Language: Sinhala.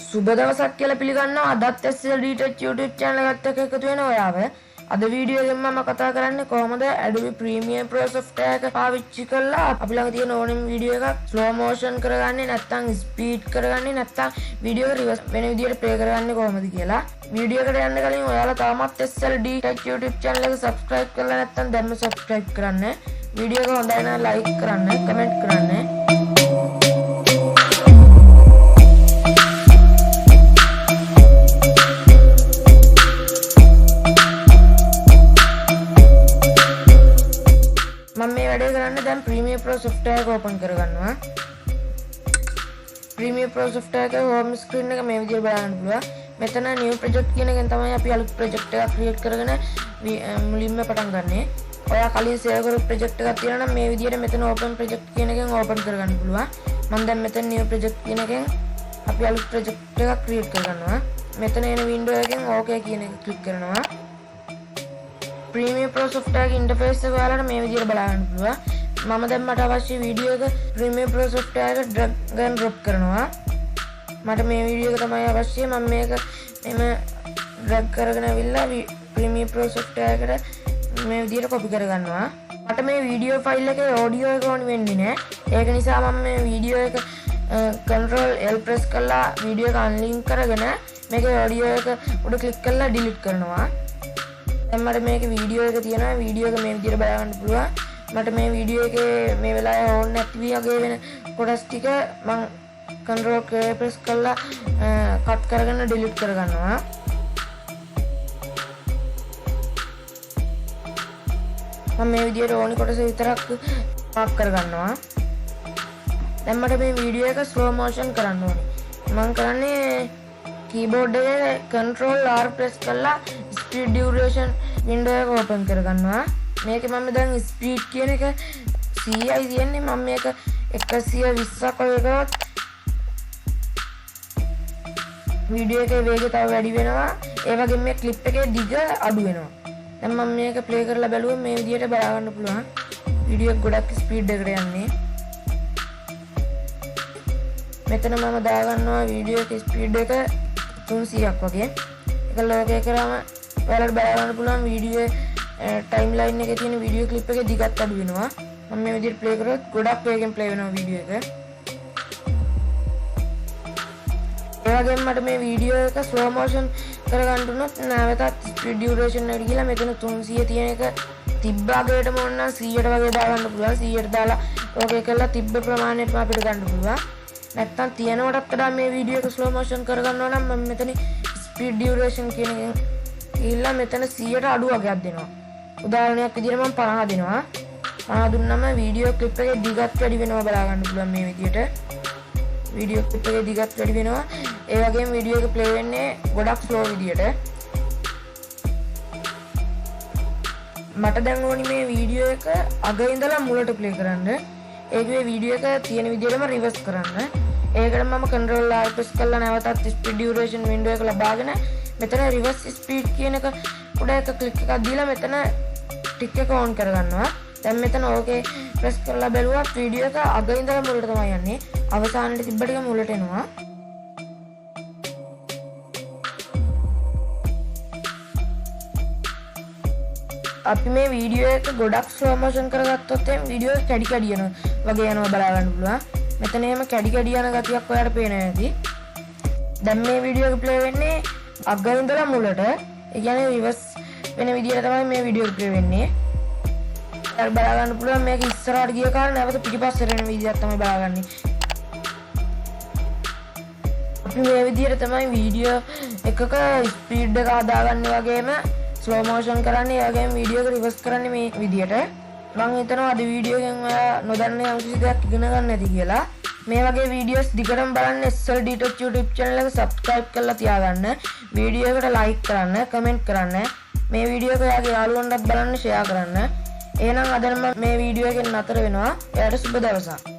සුබ දවසක් කියලා පිළිගන්නවා. අදත් SLD TECH YouTube channel එකත් එක්ක එකතු වෙනවා ඔයාව. අද වීඩියෝ එකෙන් මම කතා කරන්නේ කොහොමද Adobe Premire Pro Software එක පාවිච්චි කරලා අපි ළඟ තියෙන ඕනෙම වීඩියෝ එකක් slow motion කරගන්නේ නැත්නම් speed කරගන්නේ නැත්නම් වීඩියෝ එක reverse වෙන විදිහට play කරගන්නේ කොහොමද කියලා. වීඩියෝ එකට යන්න කලින් ඔයාලා තාමත් SLD TECH YouTube channel එක subscribe කරලා නැත්නම් දැන්ම subscribe කරන්න. වීඩියෝ එක හොඳයි නම් like කරන්න, comment කරන්න. දැන් Premiere Pro Software එක open කරගන්නවා. Premiere Pro Software එකේ home screen එක මේ විදිහට බලන්න පුළුවන්. මෙතන new project කියන එකෙන් තමයි අපි අලුත් project එකක් create කරගෙන මුලින්ම පටන් ගන්නෙ. ඔයා කලින් save කරපු project එකක් තියෙනවා නම් මේ විදිහට මෙතන open project කියන එකෙන් open කරගන්න පුළුවන්. මම දැන් මෙතන new project කියන එකෙන් අපි අලුත් project එකක් create කරගන්නවා. මෙතන එන window එකෙන් okay කියන එක click කරනවා. Premiere Pro Software එකේ interface එක ඔයාලට මේ විදිහට බලන්න පුළුවන්. මම දැන් මට අවශ්‍ය වීඩියෝ එක Premiere Pro Software එක drag and drop කරනවා. මට මේ වීඩියෝ එක තමයි අවශ්‍ය. මම මේක මෙම drag කරගෙන අවිල්ලා Premiere Pro Software එකට මේ විදිහට copy කරගන්නවා. මට මේ වීඩියෝ ෆයිල් එකේ audio එක ඕනි වෙන්නේ නැහැ. ඒක නිසා මම මේ වීඩියෝ එක control L press කරලා වීඩියෝ එක unlink කරගෙන මේකේ audio එක උඩ click කරලා delete කරනවා. දැන් මට මේක වීඩියෝ එක තියෙනවා. වීඩියෝ එක මේ විදිහට බලන්න පුළුවන්. මට මේ වීඩියෝ එකේ මේ වෙලාවේ ඕන් නැති වගේ වෙන කොටස් ටික මම control K press කරලා කට් කරගෙන delete කරගන්නවා. මම මේ විදිහට ඕනි කොටස විතරක් මාක් කරගන්නවා. දැන් මට මේ වීඩියෝ එක slow motion කරන්න ඕනේ. මම කරන්නේ keyboard එකේ control R press කරලා speed duration window එක open කරගන්නවා. මේකේ මම දැන් ස්පීඩ් කියන එක 100යි තියෙන්නේ. මම මේක 120ක් වගේ කරොත් වීඩියෝ එකේ වේගය තව වැඩි වෙනවා. ඒ වගේම මේ ක්ලිප් එකේ දිග අඩු වෙනවා. දැන් මම මේක ප්ලේ කරලා බැලුවොත් මේ විදිහට බලා ගන්න පුළුවන්. වීඩියෝ එක ගොඩක් ස්පීඩ් එකකට යන්නේ. මෙතන මම දා ගන්නවා වීඩියෝ එකේ ස්පීඩ් එක 300ක් වගේ. ඒක ලෝකේ කරාම ඔයාලට බලා ගන්න පුළුවන් වීඩියෝ timeline එකේ තියෙන වීඩියෝ ක්ලිප් එකේ දිගත් අඩු වෙනවා. මම මේ විදිහට ප්ලේ කරොත් ගොඩක් වේගෙන් ප්ලේ වෙනවා වීඩියෝ එක. ඒ වගේම මට මේ වීඩියෝ එක slow motion කරගන්න උනොත් නැවතත් speed duration එකට ගිහලා මෙතන 300 තියෙන එක තිබ්බාගේටම ඕන නම් 100ට වගේ දාගන්න පුළුවන්. 100ට දාලා ඕකේ කරලා තිබ්බ ප්‍රමාණයටම අපිට ගන්න පුළුවන්. නැත්තම් තියෙනවටත් වඩා මේ වීඩියෝ එක slow motion කරගන්නවා නම් මම මෙතන speed duration කියන එකෙන් ගිහලා මෙතන 100ට අඩු වගේක් දෙනවා. උදාහරණයක් විදිහට මම 50 දෙනවා. 50 දුන්නම වීඩියෝ ක්ලිප් එකේ දිගත් වැඩි වෙනවා බලා ගන්න පුළුවන් මේ විදිහට. වීඩියෝ ක්ලිප් එකේ දිගත් වැඩි වෙනවා. ඒ වගේම වීඩියෝ එක ප්ලේ වෙන්නේ ගොඩක් ස්ලෝ විදිහට. මට දැන් ඕනි මේ වීඩියෝ එක අග ඉඳලා මුලට ප්ලේ කරන්න. ඒකේ වීඩියෝ එක තියෙන විදිහටම රිවර්ස් කරන්න. ඒකට මම control R press කරලා නැවතත් speed duration window එක ලබාගෙන මෙතන reverse speed කියන එක උඩ එක click එකක් දීලා මෙතන tick එක on කරගන්නවා. දැන් මෙතන okay press කරලා බැලුවත් වීඩියෝ එක අග ඉඳලා මුලට තමයි යන්නේ. අවසානයේ තිබ්බ ටික මුලට එනවා. අපි මේ වීඩියෝ එක ගොඩක් slow motion කරගත්තොත් එම් වීඩියෝ එක කැඩි කැඩි යනවා වගේ යනවා බලා ගන්න පුළුවන්. මෙතන එහෙම කැඩි කැඩි යන ගතියක් ඔයාලට පේනවා ඇති. දැන් මේ වීඩියෝ එක ප්ලේ වෙන්නේ අග ඉඳලා මුලට. ඒ කියන්නේ රිවර්ස් වෙන විදිහට තමයි මේ වීඩියෝ එක ප්ලේ වෙන්නේ. ඔයාලා බලා ගන්න පුළුවන් මේක ඉස්සරහට ගිය කාලේ නැවත පිටිපස්සට එන විදිහක් තමයි බලාගන්නේ. අපි මේ විදිහට තමයි වීඩියෝ එකක ස්පීඩ් එක හදාගන්නේ වගේම slow motion කරන්නේ. ඒ වගේම වීඩියෝ එක රිවර්ස් කරන්නේ මේ විදිහට. මම හිතනවා අද වීඩියෝ එකෙන් ඔයා නොදන්න යම් කිසි දෙයක් ඉගෙන ගන්න ඇති කියලා. මේ වගේ වීඩියෝස් දිගටම බලන්න SLD TECH YouTube channel එක subscribe කරලා තියාගන්න. වීඩියෝ එකට like කරන්න, comment කරන්න. මේ වීඩියෝ එක ඔයාගේ යාළුවන්ටත් බලන්න share කරන්න. එහෙනම් අද නම් මේ වීඩියෝ එකෙන් නතර වෙනවා. ඔයාලට සුබ දවසක්.